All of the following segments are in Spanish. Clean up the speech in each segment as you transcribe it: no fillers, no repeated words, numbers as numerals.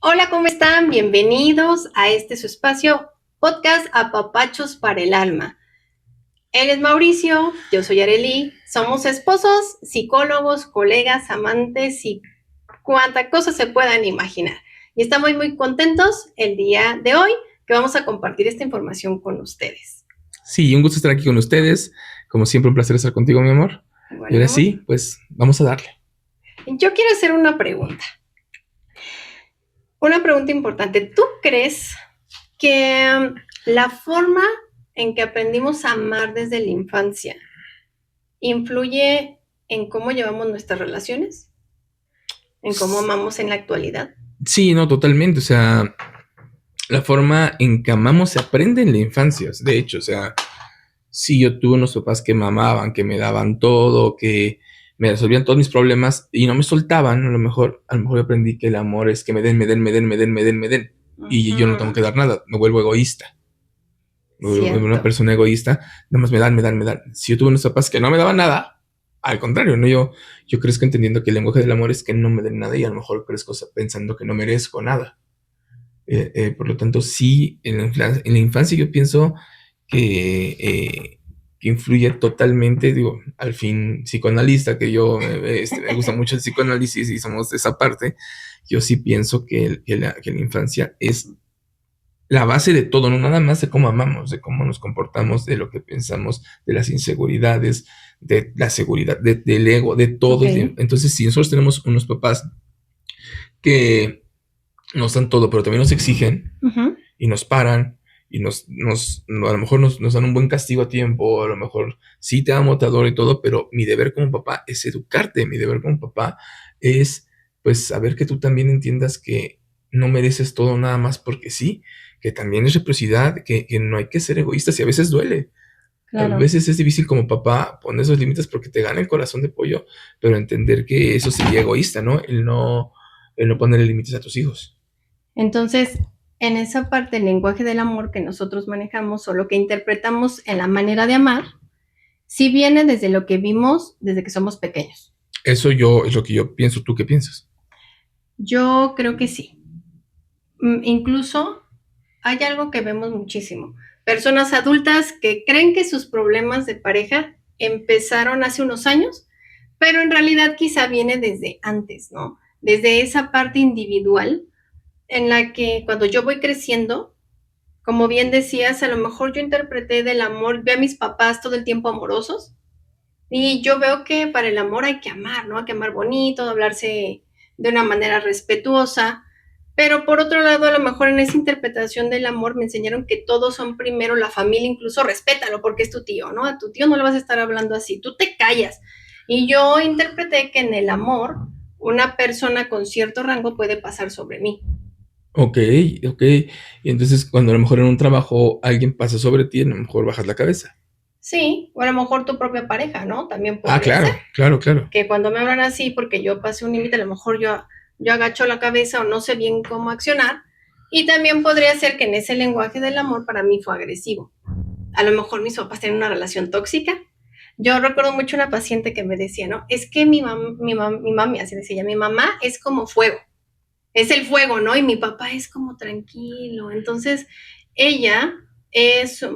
Hola, ¿cómo están? Bienvenidos a su espacio podcast Apapachos para el Alma. Él es Mauricio, yo soy Arely, somos esposos, psicólogos, colegas, amantes y cuánta cosa se puedan imaginar. Y estamos muy contentos el día de hoy que vamos a compartir esta información con ustedes. Sí, un gusto estar aquí con ustedes. Como siempre, un placer estar contigo, mi amor. Igual, Y ahora sí, pues vamos a darle. Yo quiero hacer una pregunta. Una pregunta importante. ¿Tú crees que la forma en que aprendimos a amar desde la infancia influye en cómo llevamos nuestras relaciones? ¿En cómo amamos en la actualidad? Sí, no, totalmente. O sea, la forma en que amamos se aprende en la infancia. De hecho, o sea, sí, yo tuve unos papás que me amaban, que me daban todo, que me resolvían todos mis problemas y no me soltaban. A lo mejor aprendí que el amor es que me den, me den, me den, me den, me den, me den. Y yo no tengo que dar nada. Me vuelvo egoísta. Me vuelvo una Cierto. persona egoísta. Nada más me dan, me dan, me dan. Si yo tuve unos papás que no me daban nada, al contrario, ¿no? Yo crezco entendiendo que el lenguaje del amor es que no me den nada y a lo mejor crezco pensando que no merezco nada. Por lo tanto, sí, en la infancia yo pienso que influye totalmente, digo, al fin psicoanalista, que yo me gusta mucho el psicoanálisis y somos de esa parte, yo sí pienso que la infancia es la base de todo, no nada más de cómo amamos, de cómo nos comportamos, de lo que pensamos, de las inseguridades, de la seguridad, del ego, de todo. Ok. Entonces, si nosotros tenemos unos papás que nos dan todo, pero también nos exigen Ujú. y nos paran y a lo mejor nos dan un buen castigo a tiempo, a lo mejor sí te amo, te adoro y todo, pero mi deber como papá es educarte, mi deber como papá es pues saber que tú también entiendas que no mereces todo nada más porque sí, que también es reciprocidad, que no hay que ser egoístas y a veces duele. A Claro. veces es difícil como papá poner esos límites porque te gana el corazón de pollo, pero entender que eso sería egoísta, ¿no? El no ponerle límites a tus hijos. Entonces, en esa parte del lenguaje del amor que nosotros manejamos o lo que interpretamos en la manera de amar, sí viene desde lo que vimos desde que somos pequeños. Eso es lo que yo pienso. ¿Tú qué piensas? Yo creo que sí. Incluso hay algo que vemos muchísimo. Personas adultas que creen que sus problemas de pareja empezaron hace unos años, pero en realidad quizá viene desde antes, ¿no? Desde esa parte individual en la que cuando yo voy creciendo, como bien decías, a lo mejor yo interpreté del amor, ve a mis papás todo el tiempo amorosos y yo veo que para el amor hay que amar, ¿no? Hay que amar bonito, hablarse de una manera respetuosa, pero por otro lado, a lo mejor en esa interpretación del amor me enseñaron que todos son primero la familia, incluso respétalo porque es tu tío, ¿no? A tu tío no le vas a estar hablando así, tú te callas. Y yo interpreté que en el amor una persona con cierto rango puede pasar sobre mí. Ok, ok. Y entonces cuando a lo mejor en un trabajo alguien pasa sobre ti, a lo mejor bajas la cabeza. Sí, o a lo mejor tu propia pareja, ¿no? También Ah, podría ser. claro, claro, claro. Que cuando me hablan así, porque yo pasé un límite, a lo mejor yo agacho la cabeza o no sé bien cómo accionar. Y también podría ser que en ese lenguaje del amor para mí fue agresivo. A lo mejor mis papás tienen una relación tóxica. Yo recuerdo mucho una paciente que me decía, ¿no? Es que mi mami, así decía ella, mi mamá es como fuego, es el fuego, ¿no? Y mi papá es como tranquilo. Entonces, ella es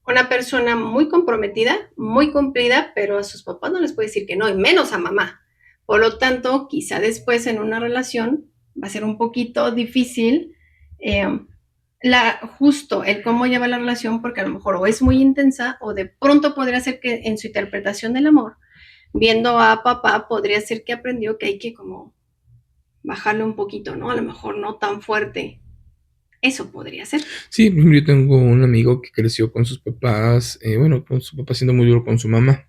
una persona muy comprometida, muy cumplida, pero a sus papás no les puede decir que no, y menos a mamá. Por lo tanto, quizá después en una relación va a ser un poquito difícil eh, justo el cómo lleva la relación, porque a lo mejor o es muy intensa o de pronto podría ser que en su interpretación del amor, viendo a papá, podría ser que aprendió que hay que como bajarle un poquito, ¿no? A lo mejor no tan fuerte. Eso podría ser. Sí, por ejemplo, yo tengo un amigo que creció con sus papás, bueno, con su papá siendo muy duro con su mamá.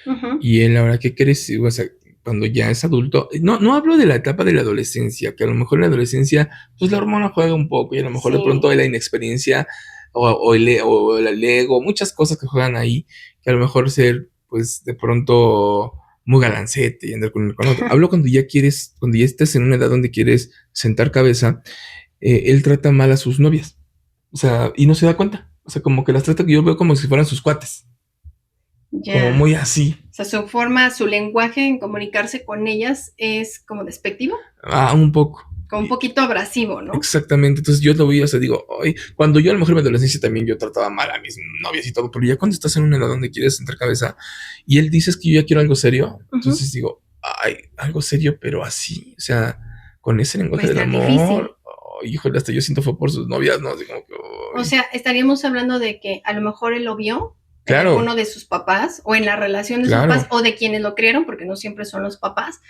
Ujú. Y él ahora que creció, o sea, cuando ya es adulto, no hablo de la etapa de la adolescencia, que a lo mejor en la adolescencia, pues la hormona juega un poco y a lo mejor de Sí. pronto la inexperiencia o el ego, muchas cosas que juegan ahí, que a lo mejor ser, pues de pronto muy galancete y andar con otro. Hablo cuando ya estás en una edad donde quieres sentar cabeza, él trata mal a sus novias, o sea, y no se da cuenta, o sea, como que las trata que yo veo como si fueran sus cuates, como Ya. muy así. O sea, su lenguaje en comunicarse con ellas es como despectivo, Ah, un poco. Como un poquito abrasivo, ¿no? Exactamente, entonces yo lo vi, o sea, digo, ay, cuando yo a lo mejor en mi adolescencia también yo trataba mal a mis novias y todo, pero ya cuando estás en una edad donde quieres sentar cabeza y él dice es que yo ya quiero algo serio, entonces digo, ay, algo serio, pero así, o sea, con ese lenguaje del amor, difícil. Ay, híjole, hasta yo siento fue por sus novias, ¿no? Así como que, o sea, estaríamos hablando de que a lo mejor él lo vio en claro, alguno de sus papás o en la relación de sus papás o de quienes lo criaron, porque no siempre son los papás.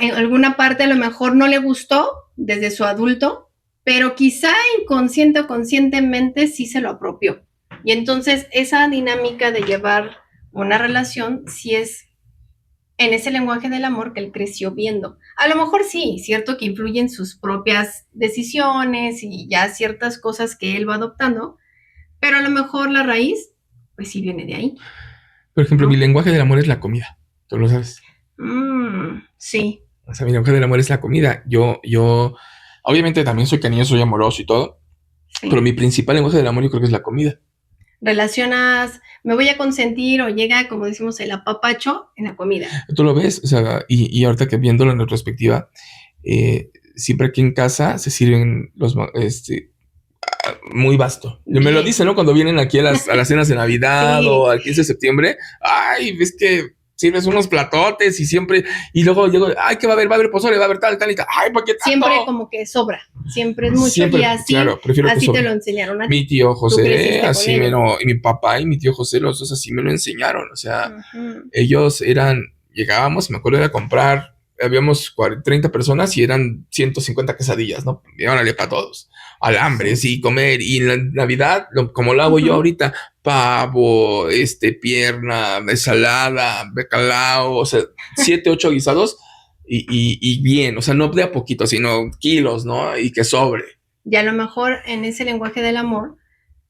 En alguna parte a lo mejor no le gustó desde su adulto, pero quizá inconsciente o conscientemente sí se lo apropió. Y entonces esa dinámica de llevar una relación sí es en ese lenguaje del amor que él creció viendo. A lo mejor sí, cierto que influyen sus propias decisiones y ya ciertas cosas que él va adoptando, pero a lo mejor la raíz, pues sí viene de ahí. Por ejemplo, mi lenguaje del amor es la comida, tú lo sabes. Sí. O sea, mi lenguaje del amor es la comida. Yo, obviamente también soy cariñoso, soy amoroso y todo, pero mi principal lenguaje del amor yo creo que es la comida. Relacionas, me voy a consentir o llega, como decimos, el apapacho en la comida. Tú lo ves, o sea, y ahorita que viéndolo en retrospectiva, siempre aquí en casa se sirven los, muy vasto. Bien. Me lo dicen, ¿no? Cuando vienen aquí a las cenas de Navidad o al 15 de septiembre, ay, ves que sirves unos platotes y siempre, y luego llego, ay, ¿qué va a haber pozole, va a haber tal y tal, ay, ¿para qué tanto? Siempre como que sobra, siempre es mucho siempre, y así, claro, prefiero así te lo enseñaron a ti. Mi tío José, así me lo, y mi papá y mi tío José, los dos así me lo enseñaron, o sea, ellos llegábamos, me acuerdo de comprar, habíamos 30 personas y eran 150 quesadillas, ¿no? Y órale para todos. Alambres y comer. Y en la Navidad, como lo hago yo ahorita, pavo, pierna, ensalada, bacalao, o sea, 7, 8 guisados y bien, o sea, no de a poquito, sino kilos, ¿no? Y que sobre. Y a lo mejor en ese lenguaje del amor,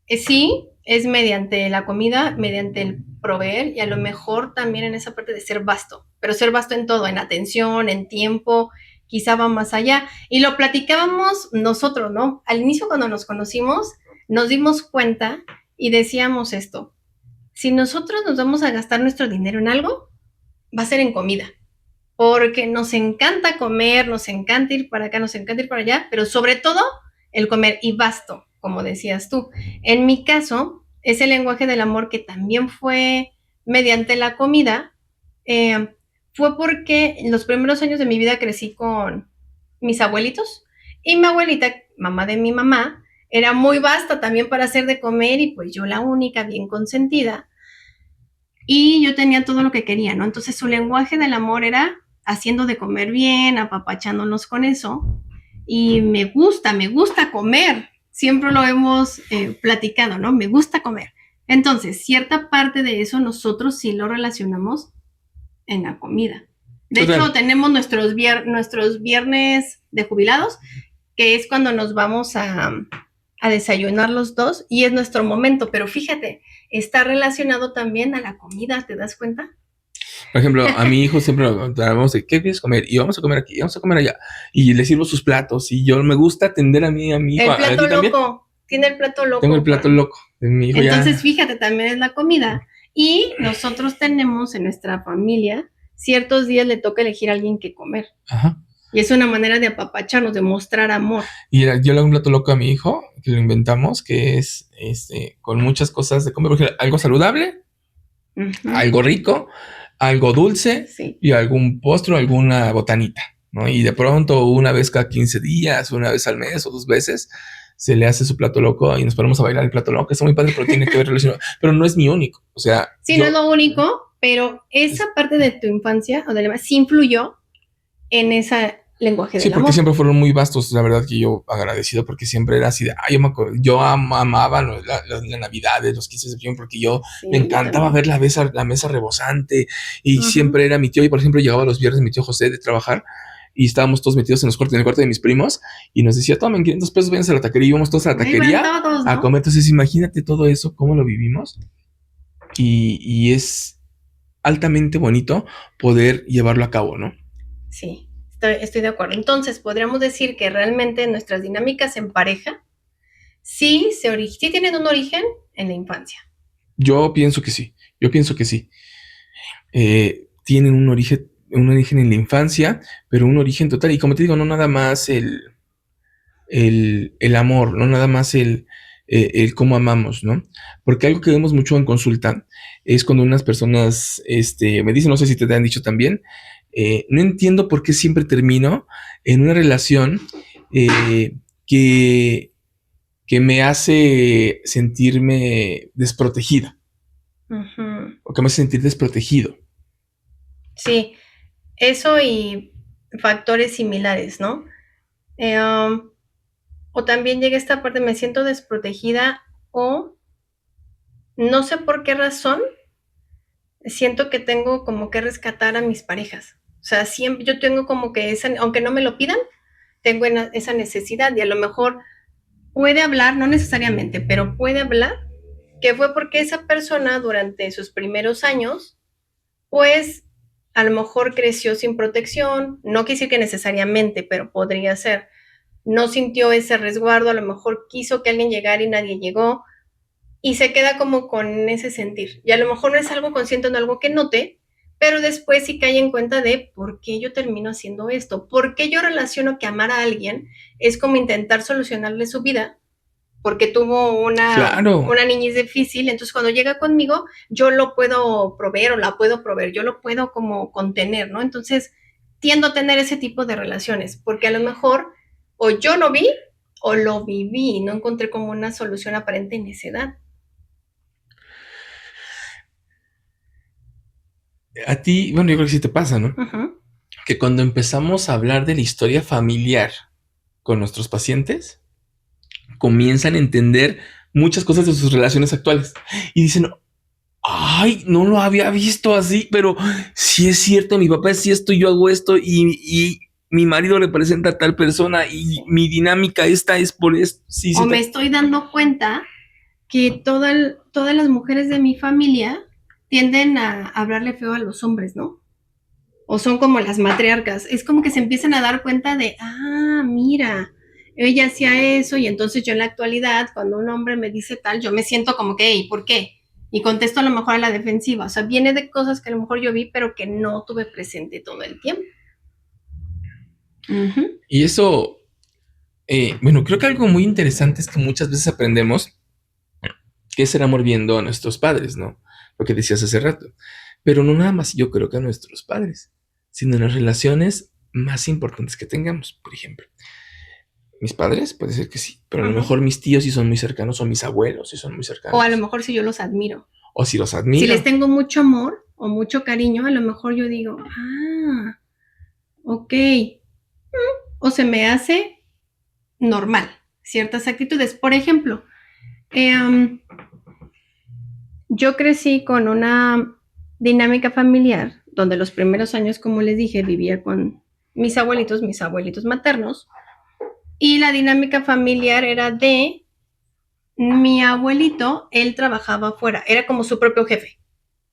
sí, es mediante la comida, mediante el proveer y a lo mejor también en esa parte de ser vasto, pero ser vasto en todo, en atención, en tiempo, quizá va más allá. Y lo platicábamos nosotros, ¿no? Al inicio cuando nos conocimos, nos dimos cuenta y decíamos esto, si nosotros nos vamos a gastar nuestro dinero en algo, va a ser en comida, porque nos encanta comer, nos encanta ir para acá, nos encanta ir para allá, pero sobre todo el comer y vasto, como decías tú. En mi caso, ese lenguaje del amor que también fue mediante la comida, fue porque en los primeros años de mi vida crecí con mis abuelitos y mi abuelita, mamá de mi mamá, era muy vasta también para hacer de comer y pues yo la única bien consentida y yo tenía todo lo que quería, ¿no? Entonces su lenguaje del amor era haciendo de comer bien, apapachándonos con eso y me gusta comer, siempre lo hemos platicado, ¿no? Me gusta comer. Entonces, cierta parte de eso nosotros sí lo relacionamos en la comida. De hecho, tenemos nuestros viernes de jubilados, que es cuando nos vamos a desayunar los dos y es nuestro momento, pero fíjate, está relacionado también a la comida, ¿te das cuenta? Por ejemplo, a mi hijo siempre nos hablamos de ¿qué quieres comer? Y vamos a comer aquí, y vamos a comer allá. Y le sirvo sus platos. Y yo me gusta atender a mi hijo. El plato loco. Tiene el plato loco. Tengo el plato loco de mi hijo. Entonces, fíjate, también es la comida. Y nosotros tenemos en nuestra familia, ciertos días le toca elegir a alguien que comer. Ajá. Y es una manera de apapacharnos, de mostrar amor. Y yo le hago un plato loco a mi hijo, que lo inventamos, que es con muchas cosas de comer. Por ejemplo, algo saludable, algo rico, algo dulce y algún postre o alguna botanita, ¿no? Y de pronto una vez cada 15 días, una vez al mes o 2 veces, se le hace su plato loco y nos ponemos a bailar el plato loco. Está muy padre, pero tiene que ver relacionado. Pero no es mi único, o sea... Sí, no es lo único, pero esa parte de tu infancia o de la sí influyó en ese lenguaje del amor. Sí, porque siempre fueron muy vastos, la verdad que yo agradecido porque siempre era así de, yo amaba la Navidad, los 15 de septiembre, porque me encantaba ver la mesa rebosante y siempre era mi tío, y por ejemplo llegaba los viernes mi tío José de trabajar y estábamos todos metidos en el cuarto de mis primos y nos decía, tomen 500 pesos, váyanse a la taquería, y íbamos todos a la taquería todos, ¿no? A comer. Entonces imagínate todo eso, cómo lo vivimos y es altamente bonito poder llevarlo a cabo, ¿no? Sí. Estoy de acuerdo. Entonces, podríamos decir que realmente nuestras dinámicas en pareja sí tienen un origen en la infancia. Yo pienso que sí. Tienen un origen un origen en la infancia, pero un origen total. Y como te digo, no nada más el amor, no nada más el cómo amamos, ¿no? Porque algo que vemos mucho en consulta es cuando unas personas me dicen, no sé si te han dicho también, no entiendo por qué siempre termino en una relación que, que me hace sentirme desprotegida, Ujú. o que me hace sentir desprotegido. Sí, eso y factores similares, ¿no? O también llega esta parte, me siento desprotegida o no sé por qué razón siento que tengo como que rescatar a mis parejas. O sea, siempre yo tengo como que esa, aunque no me lo pidan, tengo esa necesidad y a lo mejor puede hablar, no necesariamente, pero puede hablar que fue porque esa persona durante sus primeros años, pues a lo mejor creció sin protección, no quisiera que necesariamente, pero podría ser, no sintió ese resguardo, a lo mejor quiso que alguien llegara y nadie llegó, y se queda como con ese sentir. Y a lo mejor no es algo consciente, no algo que note, pero después sí cae en cuenta de por qué yo termino haciendo esto, por qué yo relaciono que amar a alguien es como intentar solucionarle su vida, porque tuvo Claro. una niñez difícil, entonces cuando llega conmigo yo lo puedo proveer o la puedo proveer, yo lo puedo como contener, ¿no? Entonces tiendo a tener ese tipo de relaciones, porque a lo mejor o yo lo vi o lo viví y no encontré como una solución aparente en esa edad. A ti, bueno, yo creo que sí te pasa, ¿no? Uh-huh. Que cuando empezamos a hablar de la historia familiar con nuestros pacientes, comienzan a entender muchas cosas de sus relaciones actuales. Y dicen, ay, no lo había visto así, pero sí es cierto, mi papá es esto, yo hago esto y mi marido representa a tal persona y mi dinámica esta es por esto. Sí, o me estoy dando cuenta que todas las mujeres de mi familia tienden a hablarle feo a los hombres, ¿no? O son como las matriarcas. Es como que se empiezan a dar cuenta de, mira, ella hacía eso y entonces yo en la actualidad, cuando un hombre me dice tal, yo me siento como que, ¿y por qué? Y contesto a lo mejor a la defensiva. O sea, viene de cosas que a lo mejor yo vi, pero que no tuve presente todo el tiempo. Uh-huh. Y eso, bueno, creo que algo muy interesante es que muchas veces aprendemos que es el amor viendo a nuestros padres, ¿no? Lo que decías hace rato. Pero no nada más yo creo que a nuestros padres, sino en las relaciones más importantes que tengamos. Por ejemplo, mis padres, puede ser que sí, pero a lo mejor mis tíos sí son muy cercanos, o mis abuelos sí son muy cercanos. O a lo mejor si yo los admiro. O si los admiro. Si les tengo mucho amor o mucho cariño, a lo mejor yo digo, ok. O se me hace normal ciertas actitudes. Por ejemplo, yo crecí con una dinámica familiar donde los primeros años, como les dije, vivía con mis abuelitos maternos, y la dinámica familiar era de mi abuelito, él trabajaba afuera, era como su propio jefe,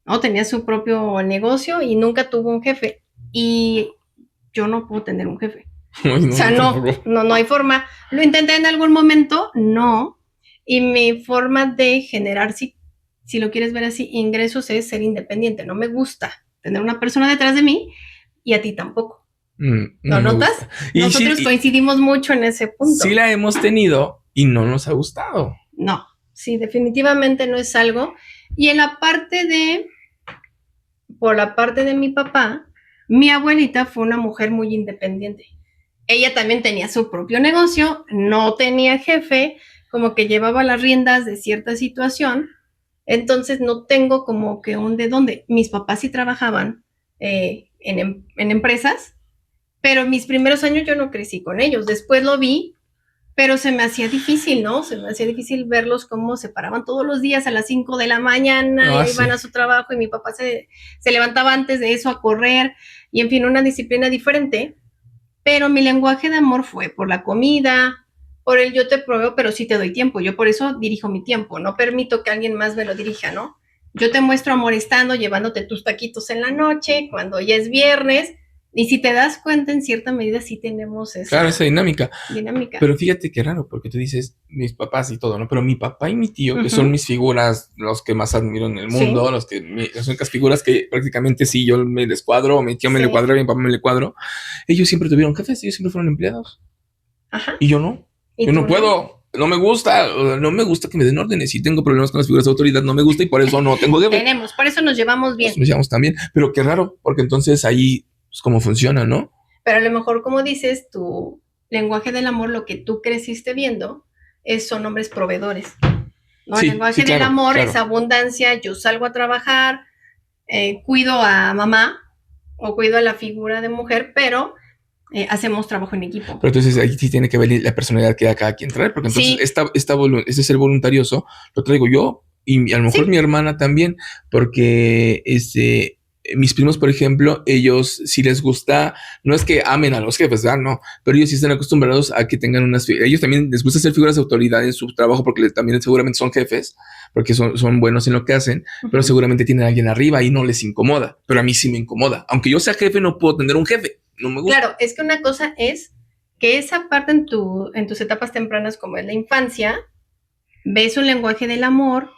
¿no? Tenía su propio negocio y nunca tuvo un jefe. Y yo no puedo tener un jefe. Ay, no, o sea, no hay forma. Lo intenté en algún momento, no. Y mi forma de generar, si lo quieres ver así, ingresos es ser independiente. No me gusta tener una persona detrás de mí y a ti tampoco. ¿Lo notas? Nosotros coincidimos mucho en ese punto. Sí la hemos tenido y no nos ha gustado. No, sí, definitivamente no es algo. Y en la parte por la parte de mi papá, mi abuelita fue una mujer muy independiente. Ella también tenía su propio negocio, no tenía jefe, como que llevaba las riendas de cierta situación. Entonces no tengo como que un de dónde. Mis papás sí trabajaban en empresas, pero mis primeros años yo no crecí con ellos. Después lo vi, pero se me hacía difícil, ¿no? Se me hacía difícil verlos cómo se paraban todos los días a las 5 de la mañana y iban a su trabajo y mi papá se levantaba antes de eso a correr y en fin, una disciplina diferente. Pero mi lenguaje de amor fue por la comida, por el yo te proveo, pero sí te doy tiempo. Yo por eso dirijo mi tiempo, no permito que alguien más me lo dirija, ¿no? Yo te muestro amor estando, llevándote tus taquitos en la noche, cuando ya es viernes, Y si te das cuenta, en cierta medida sí tenemos Claro, esa dinámica. dinámica. Pero fíjate qué raro, porque tú dices mis papás y todo, ¿no? Pero mi papá y mi tío, que son mis figuras, los que más admiro en el mundo, las únicas figuras que prácticamente sí, yo me les cuadro, mi tío me le cuadra, mi papá me le cuadro. Ellos siempre tuvieron jefes, ellos siempre fueron empleados. Ajá. Y yo no. Yo no puedo. No me gusta que me den órdenes. Si tengo problemas con las figuras de autoridad, no me gusta y por eso no tengo jefe. Por eso nos llevamos bien. Nos llevamos también. Pero qué raro, porque entonces ahí es como funciona, ¿no? Pero a lo mejor, como dices, tu lenguaje del amor, lo que tú creciste viendo, son hombres proveedores. ¿No? Sí, el lenguaje del amor es abundancia. Yo salgo a trabajar, cuido a mamá o cuido a la figura de mujer, pero hacemos trabajo en equipo. Pero entonces ahí sí tiene que ver la personalidad que da cada quien traer, porque entonces ese ser voluntarioso lo traigo yo y a lo mejor mi hermana también, porque mis primos, por ejemplo, ellos sí les gusta, no es que amen a los jefes, ¿verdad? No, pero ellos sí están acostumbrados a que tengan ellos también les gusta ser figuras de autoridad en su trabajo porque también seguramente son jefes, porque son buenos en lo que hacen, pero seguramente tienen a alguien arriba y no les incomoda, pero a mí sí me incomoda. Aunque yo sea jefe, no puedo tener un jefe. No me gusta. Claro, es que una cosa es que esa parte en tus etapas tempranas, como es la infancia, ves un lenguaje del amor,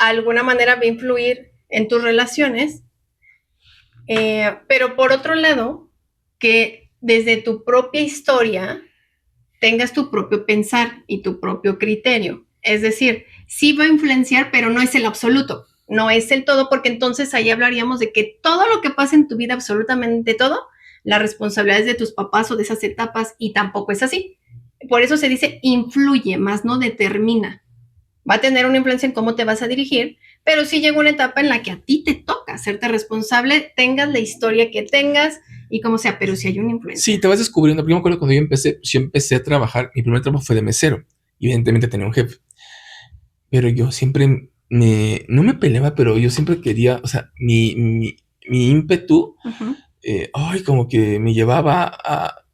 de alguna manera va a influir en tus relaciones, pero por otro lado, que desde tu propia historia tengas tu propio pensar y tu propio criterio. Es decir, sí va a influenciar, pero no es el absoluto, no es el todo, porque entonces ahí hablaríamos de que todo lo que pasa en tu vida, absolutamente todo, la responsabilidad es de tus papás o de esas etapas, y tampoco es así. Por eso se dice influye, más no determina. Va a tener una influencia en cómo te vas a dirigir, pero sí llega una etapa en la que a ti te toca hacerte responsable, tengas la historia que tengas y como sea, pero sí hay una influencia. Sí, te vas descubriendo. Porque yo me acuerdo cuando yo empecé a trabajar, mi primer trabajo fue de mesero. Evidentemente tenía un jefe. Pero yo siempre no me peleaba, pero yo siempre quería, o sea, mi ímpetu, como que me llevaba a,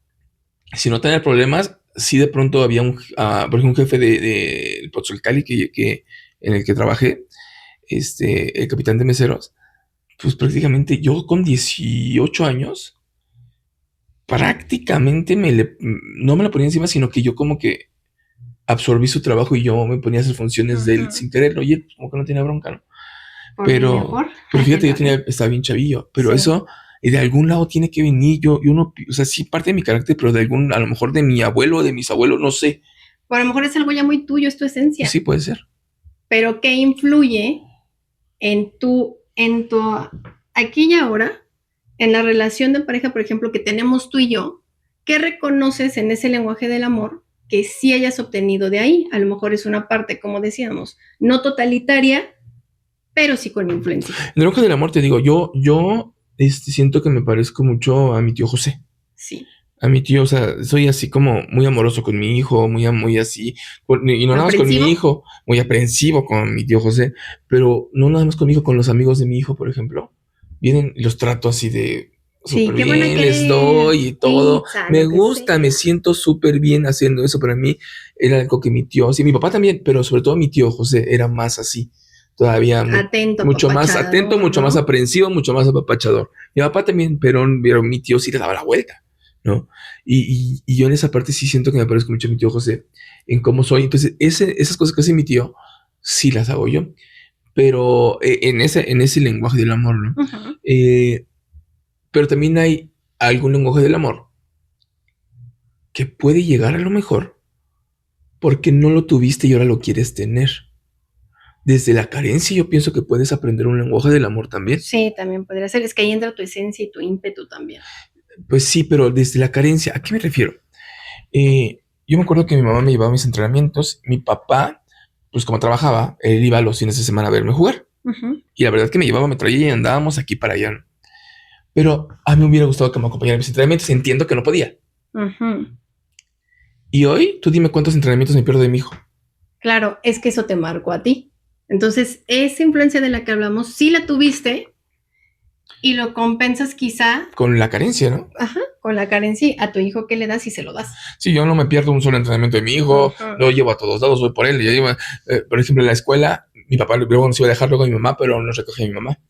si no tener problemas, sí de pronto había por ejemplo, un jefe de Pozzolcali en el que trabajé, el capitán de meseros, pues prácticamente yo con 18 años, prácticamente no me la ponía encima, sino que yo como que absorbí su trabajo y yo me ponía a hacer funciones de él sin quererlo, y él como que no tenía bronca, ¿no? Pero fíjate, estaba bien chavillo, pero eso de algún lado tiene que venir. Yo no, o sea, sí parte de mi carácter, pero a lo mejor de mi abuelo, de mis abuelos, no sé. O a lo mejor es algo ya muy tuyo, es tu esencia. Sí, puede ser. Pero ¿qué influye en tu aquí y ahora, en la relación de pareja, por ejemplo, que tenemos tú y yo? ¿Qué reconoces en ese lenguaje del amor que sí hayas obtenido de ahí? A lo mejor es una parte, como decíamos, no totalitaria, pero sí con influencia. En el lenguaje del amor, te digo, yo siento que me parezco mucho a mi tío José. Sí. A mi tío, o sea, soy así como muy amoroso con mi hijo, muy así, y no nada más con mi hijo, muy aprensivo con mi tío José, pero no nada más con mi hijo, con los amigos de mi hijo, por ejemplo, vienen y los trato así de súper bien, les doy y todo, me gusta, me siento súper bien haciendo eso. Para mí era algo que mi tío, sí, mi papá también, pero sobre todo mi tío José era más así, todavía mucho más atento, mucho más aprensivo, mucho más apapachador. Mi papá también, pero mi tío sí le daba la vuelta, ¿no? Y yo en esa parte sí siento que me parezco mucho a mi tío José, en cómo soy. Entonces, esas cosas que hace mi tío, sí las hago yo, pero en ese lenguaje del amor, ¿no? Pero también hay algún lenguaje del amor que puede llegar a lo mejor porque no lo tuviste y ahora lo quieres tener. Desde la carencia yo pienso que puedes aprender un lenguaje del amor también. Sí, también podría ser. Es que ahí entra tu esencia y tu ímpetu también. Pues sí, pero desde la carencia, ¿a qué me refiero? Yo me acuerdo que mi mamá me llevaba a mis entrenamientos. Mi papá, pues como trabajaba, él iba los fines de semana a verme jugar. Y la verdad es que me llevaba, me traía y andábamos aquí para allá, ¿no? Pero a mí me hubiera gustado que me acompañara a mis entrenamientos. Entiendo que no podía. Y hoy, tú dime cuántos entrenamientos me pierdo de mi hijo. Claro, es que eso te marcó a ti. Entonces, esa influencia de la que hablamos, sí la tuviste y lo compensas quizá con la carencia, ¿no? Con la carencia. A tu hijo, ¿qué le das y se lo das? Sí, yo no me pierdo un solo entrenamiento de mi hijo, lo llevo a todos lados, voy por él. Yo llevo, por ejemplo, en la escuela, mi papá luego nos iba a dejar luego a mi mamá, pero nos recogía mi mamá.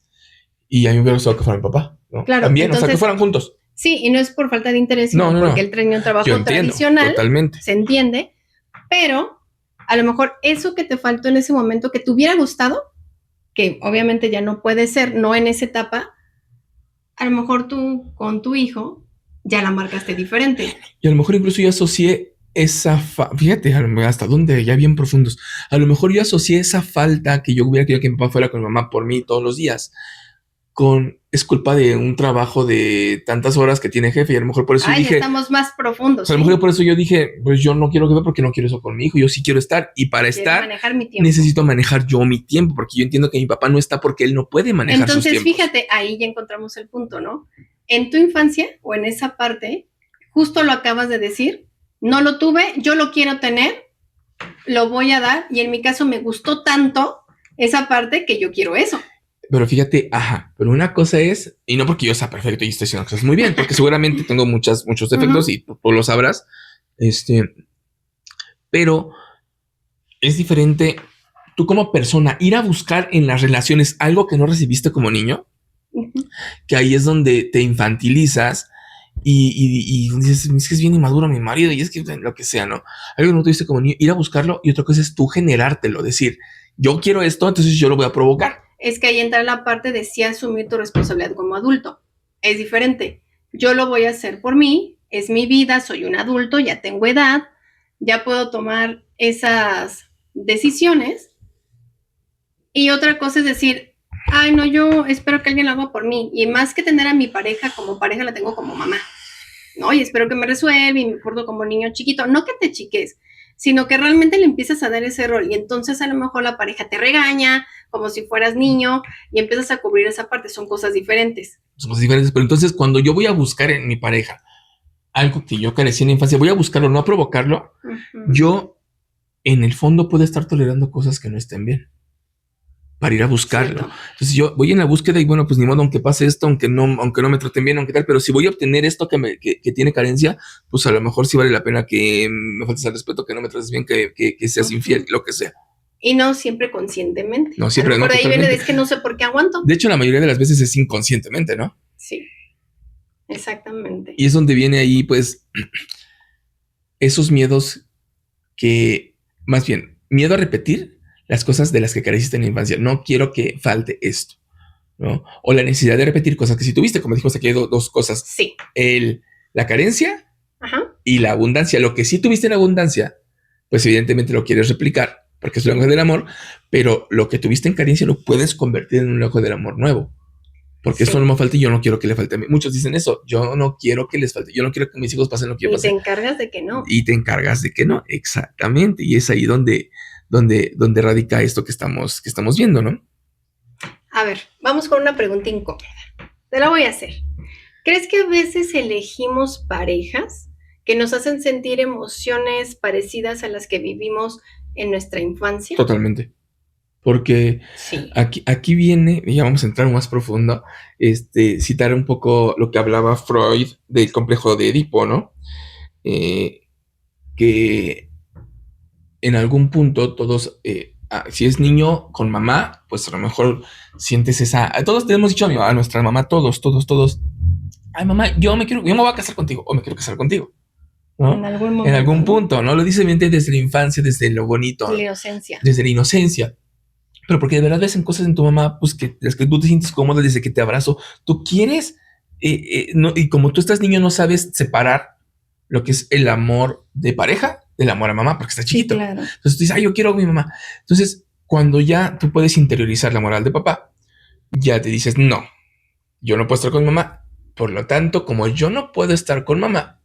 Y a mí me hubiera gustado que fuera mi papá, ¿no? Claro, también, entonces, o sea, que fueran juntos. Sí, y no es por falta de interés, sino porque él tenía un trabajo tradicional, totalmente. Se entiende, pero a lo mejor eso que te faltó en ese momento, que te hubiera gustado, que obviamente ya no puede ser, no en esa etapa, a lo mejor tú con tu hijo ya la marcaste diferente. Y a lo mejor incluso yo asocié esa fíjate, hasta dónde, ya bien profundos. A lo mejor yo asocié esa falta que yo hubiera querido que mi papá fuera con mi mamá por mí todos los días, es culpa de un trabajo de tantas horas que tiene jefe, y a lo mejor por eso dije... estamos más profundos. O sea, a lo mejor por eso yo dije, pues yo no quiero que vea porque no quiero eso con mi hijo, yo sí quiero estar, y para estar manejar mi tiempo. Necesito manejar yo mi tiempo, porque yo entiendo que mi papá no está porque él no puede manejar sus tiempos. Entonces, fíjate, ahí ya encontramos el punto, ¿no? En tu infancia o en esa parte, justo lo acabas de decir, no lo tuve, yo lo quiero tener, lo voy a dar, y en mi caso me gustó tanto esa parte que yo quiero eso. Pero fíjate, pero una cosa es, y no porque yo sea perfecto y esté haciendo cosas muy bien, porque seguramente tengo muchos defectos y tú lo sabrás, pero es diferente tú como persona ir a buscar en las relaciones algo que no recibiste como niño, que ahí es donde te infantilizas y dices, es que es bien inmaduro mi marido y es que lo que sea, ¿no? Algo que no tuviste como niño, ir a buscarlo, y otra cosa es tú generártelo, decir, yo quiero esto, entonces yo lo voy a provocar. Es que ahí entra la parte de sí asumir tu responsabilidad como adulto. Es diferente. Yo lo voy a hacer por mí, es mi vida, soy un adulto, ya tengo edad, ya puedo tomar esas decisiones. Y otra cosa es decir, ay, no, yo espero que alguien lo haga por mí. Y más que tener a mi pareja como pareja, la tengo como mamá, ¿no? Y espero que me resuelva y me porto como niño chiquito. No que te chiques, sino que realmente le empiezas a dar ese rol. Y entonces a lo mejor la pareja te regaña, como si fueras niño, y empiezas a cubrir esa parte. Son cosas diferentes. Son cosas diferentes, pero entonces cuando yo voy a buscar en mi pareja algo que yo carecí en la infancia, voy a buscarlo, no a provocarlo, yo en el fondo puedo estar tolerando cosas que no estén bien para ir a buscarlo. Cierto. Entonces yo voy en la búsqueda y bueno, pues ni modo, aunque pase esto, aunque no me traten bien, aunque tal, pero si voy a obtener esto que tiene carencia, pues a lo mejor sí vale la pena que me faltes al respeto, que no me trates bien, que seas infiel, lo que sea. Y no siempre conscientemente. No siempre, no. Por ahí viene, es que no sé por qué aguanto. De hecho, la mayoría de las veces es inconscientemente, ¿no? Sí, exactamente. Y es donde viene ahí, pues, esos miedos que, más bien, miedo a repetir las cosas de las que careciste en la infancia. No quiero que falte esto, ¿no? O la necesidad de repetir cosas que sí tuviste, como dijimos aquí hay dos cosas. Sí. La carencia y la abundancia. Lo que sí tuviste en abundancia, pues evidentemente lo quieres replicar, porque es el lenguaje del amor, pero lo que tuviste en carencia lo puedes convertir en un lenguaje del amor nuevo. Porque esto no me falta y yo no quiero que le falte a mí. Muchos dicen eso, yo no quiero que les falte, yo no quiero que mis hijos pasen lo que yo pasé. Y te encargas de que no. Y te encargas de que no, exactamente. Y es ahí donde radica esto que estamos viendo, ¿no? A ver, vamos con una pregunta incómoda. Te la voy a hacer. ¿Crees que a veces elegimos parejas que nos hacen sentir emociones parecidas a las que vivimos en nuestra infancia? Totalmente. Porque sí. Aquí viene, y ya vamos a entrar más profundo, citar un poco lo que hablaba Freud del complejo de Edipo, ¿no? Que en algún punto todos, si es niño con mamá, pues a lo mejor sientes esa... Todos tenemos dicho a nuestra mamá, todos. Ay, mamá, yo me voy a casar contigo, o me quiero casar contigo, ¿no? En algún momento. En algún punto, ¿no? Lo dice bien desde la infancia, desde lo bonito. Desde la inocencia. Desde la inocencia. Pero porque de verdad ves en cosas en tu mamá, pues que las que tú te sientes cómoda desde que te abrazo, tú quieres, no, y como tú estás niño no sabes separar lo que es el amor de pareja del amor a mamá, porque está chiquito. Sí, claro. Entonces tú dices, yo quiero a mi mamá. Entonces, cuando ya tú puedes interiorizar la moral de papá, ya te dices, no, yo no puedo estar con mi mamá. Por lo tanto, como yo no puedo estar con mamá,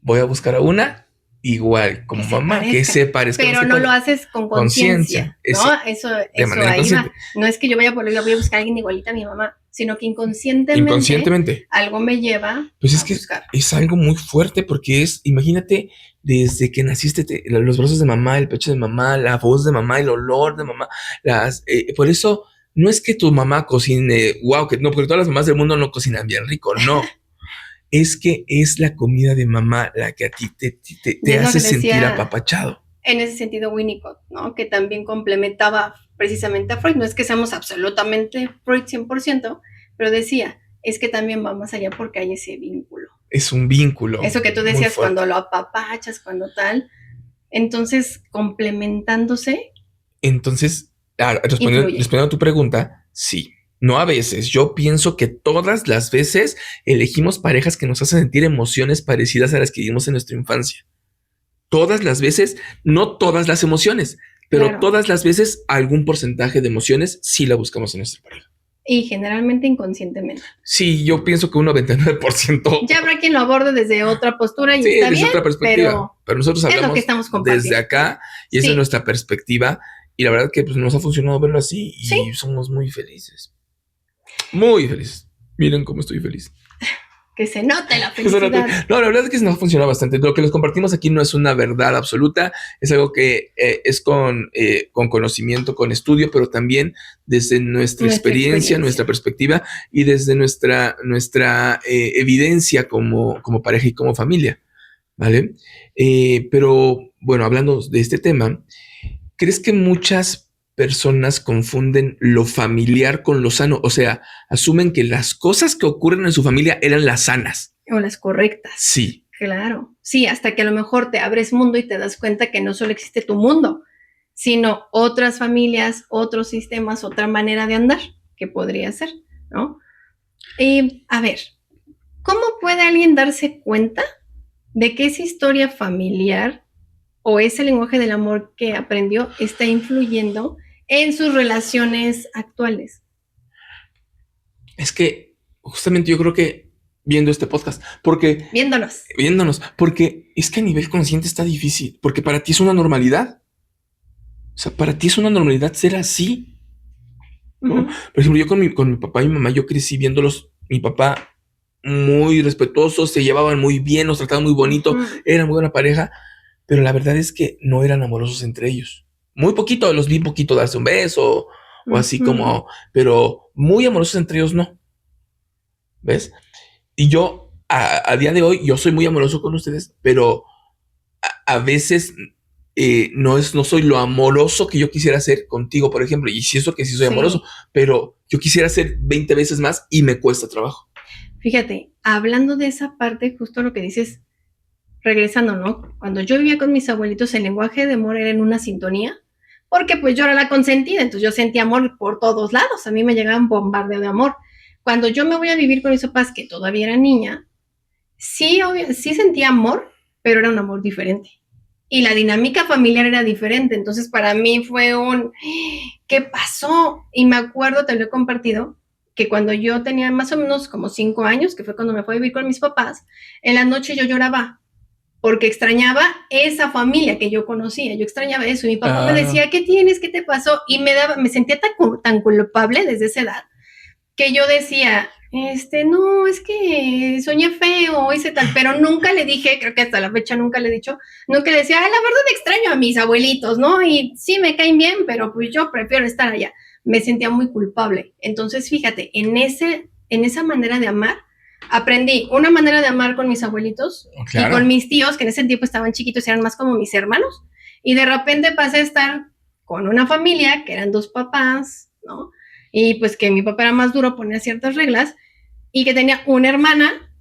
voy a buscar a una igual como mamá, que se parezca. Pero no lo haces con conciencia, ¿no? Eso ahí va. No es que yo voy a buscar a alguien igualita a mi mamá, sino que inconscientemente algo me lleva pues es que buscar. Es algo muy fuerte porque imagínate, desde que naciste, los brazos de mamá, el pecho de mamá, la voz de mamá, el olor de mamá, por eso no es que tu mamá cocine, porque todas las mamás del mundo no cocinan bien rico, no. Es que es la comida de mamá la que a ti te hace sentir apapachado. En ese sentido, Winnicott, ¿no? Que también complementaba precisamente a Freud. No es que seamos absolutamente Freud 100%, pero decía, es que también va más allá porque hay ese vínculo. es un vínculo. Eso que tú decías, cuando lo apapachas, cuando tal. Entonces, complementándose. Entonces, respondiendo a tu pregunta, sí. No a veces. Yo pienso que todas las veces elegimos parejas que nos hacen sentir emociones parecidas a las que vivimos en nuestra infancia. Todas las veces, no todas las emociones, pero claro, todas las veces algún porcentaje de emociones sí la buscamos en nuestra pareja. Y generalmente inconscientemente. Sí, yo pienso que un 99%. Ya habrá quien lo aborde desde otra postura y sí, está desde bien, otra perspectiva. Pero nosotros hablamos es lo que estamos compartiendo desde acá y esa es nuestra perspectiva. Y la verdad que pues, nos ha funcionado verlo así y somos muy felices. Muy felices. Miren cómo estoy feliz. Que se note la felicidad. No, la verdad es que nos funciona bastante. Lo que les compartimos aquí no es una verdad absoluta, es algo que es con conocimiento, con estudio, pero también desde nuestra experiencia, nuestra perspectiva y desde nuestra evidencia como pareja y como familia, ¿vale? Pero bueno, hablando de este tema, ¿crees que muchas personas confunden lo familiar con lo sano? O sea, asumen que las cosas que ocurren en su familia eran las sanas. O las correctas. Sí. Claro. Sí, hasta que a lo mejor te abres mundo y te das cuenta que no solo existe tu mundo, sino otras familias, otros sistemas, otra manera de andar que podría ser, ¿no? A ver, ¿cómo puede alguien darse cuenta de que esa historia familiar o ese lenguaje del amor que aprendió está influyendo en sus relaciones actuales? Es que justamente yo creo que viendo este podcast, porque... Viéndonos, porque es que a nivel consciente está difícil, porque para ti es una normalidad. O sea, para ti es una normalidad ser así, ¿no? Uh-huh. Por ejemplo, yo con mi papá y mi mamá, yo crecí viéndolos, mi papá muy respetuosos, se llevaban muy bien, nos trataban muy bonito, eran muy buena pareja, pero la verdad es que no eran amorosos entre ellos. Muy poquito, los vi poquito darse un beso o así como, pero muy amorosos entre ellos no. ¿Ves? Y yo, a día de hoy, yo soy muy amoroso con ustedes, pero a veces no soy lo amoroso que yo quisiera ser contigo, por ejemplo. Y si eso que sí soy amoroso, pero yo quisiera ser 20 veces más y me cuesta trabajo. Fíjate, hablando de esa parte, justo lo que dices, regresando, ¿no? Cuando yo vivía con mis abuelitos, el lenguaje de amor era en una sintonía, porque pues yo era la consentida, entonces yo sentía amor por todos lados, a mí me llegaba un bombardeo de amor. Cuando yo me voy a vivir con mis papás, que todavía era niña, sí sentía amor, pero era un amor diferente. Y la dinámica familiar era diferente, entonces para mí fue ¿qué pasó? Y me acuerdo, te lo he compartido, que cuando yo tenía más o menos como 5 años, que fue cuando me fui a vivir con mis papás, en la noche yo lloraba, porque extrañaba esa familia que yo conocía, yo extrañaba eso, y mi papá me decía, ¿qué tienes? ¿Qué te pasó? Y me sentía tan culpable desde esa edad, que yo decía, no, es que soñé feo, hice tal, pero nunca le dije, creo que hasta la fecha nunca le he dicho, nunca le decía, la verdad extraño a mis abuelitos, ¿no? Y sí me caen bien, pero pues yo prefiero estar allá. Me sentía muy culpable. Entonces, fíjate, en esa manera de amar, aprendí una manera de amar con mis abuelitos y con mis tíos, que en ese tiempo estaban chiquitos y eran más como mis hermanos, y de repente pasé a estar con una familia, que eran 2 papás, ¿no? Y pues que mi papá era más duro, ponía ciertas reglas, y que tenía una hermana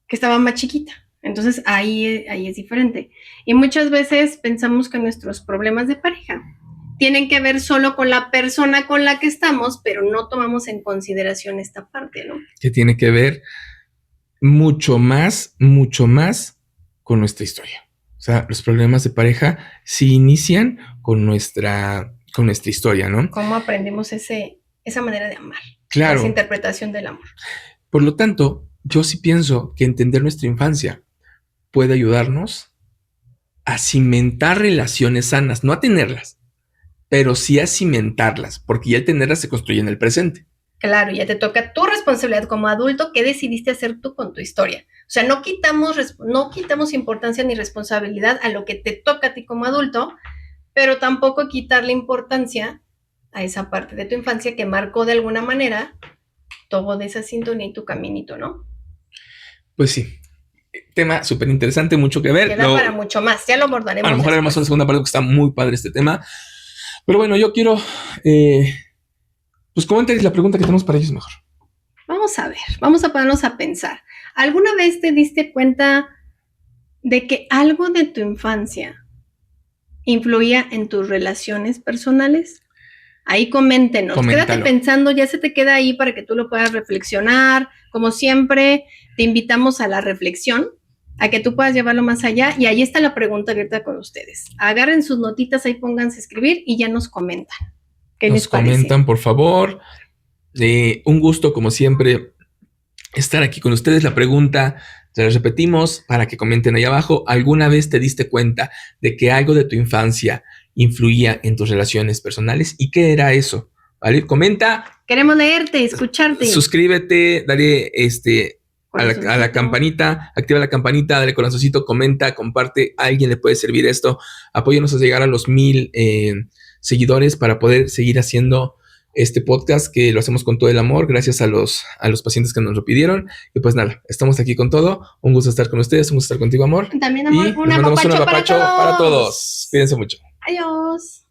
que estaba más chiquita. Entonces ahí es diferente. Y muchas veces pensamos que nuestros problemas de pareja tienen que ver solo con la persona con la que estamos, pero no tomamos en consideración esta parte, ¿no? Que tiene que ver mucho más con nuestra historia. O sea, los problemas de pareja sí inician con nuestra historia, ¿no? ¿Cómo aprendemos esa manera de amar? Claro. Esa interpretación del amor. Por lo tanto, yo sí pienso que entender nuestra infancia puede ayudarnos a cimentar relaciones sanas, no a tenerlas, pero sí a cimentarlas, porque ya el tenerlas se construye en el presente. Claro, ya te toca tu responsabilidad como adulto. ¿Qué decidiste hacer tú con tu historia? O sea, no quitamos importancia ni responsabilidad a lo que te toca a ti como adulto, pero tampoco quitarle importancia a esa parte de tu infancia que marcó de alguna manera todo de esa sintonía y tu caminito, ¿no? Pues sí. Tema súper interesante, mucho que ver. Queda para mucho más, ya lo abordaremos. A lo mejor haremos una segunda parte porque está muy padre este tema. Pero bueno, yo quiero... pues coméntales la pregunta que tenemos para ellos mejor. Vamos a ver, vamos a ponernos a pensar. ¿Alguna vez te diste cuenta de que algo de tu infancia influía en tus relaciones personales? Ahí coméntenos. Coméntalo. Quédate pensando, ya se te queda ahí para que tú lo puedas reflexionar. Como siempre, te invitamos a la reflexión, a que tú puedas llevarlo más allá. Y ahí está la pregunta abierta con ustedes. Agarren sus notitas, ahí pónganse a escribir y ya nos comentan. ¿Qué les parece? Nos comentan, por favor. Un gusto, como siempre, estar aquí con ustedes. La pregunta, te la repetimos para que comenten ahí abajo. ¿Alguna vez te diste cuenta de que algo de tu infancia influía en tus relaciones personales? ¿Y qué era eso? ¿Vale? Comenta. Queremos leerte, escucharte. Suscríbete, dale a la campanita, activa la campanita, dale corazoncito, comenta, comparte. A alguien le puede servir esto. Apóyanos a llegar a los 1000 seguidores para poder seguir haciendo este podcast, que lo hacemos con todo el amor, gracias a los pacientes que nos lo pidieron. Y pues nada, estamos aquí con todo. Un gusto estar con ustedes, un gusto estar contigo, amor. También, amor, y un apapacho para todos. Cuídense mucho. Adiós.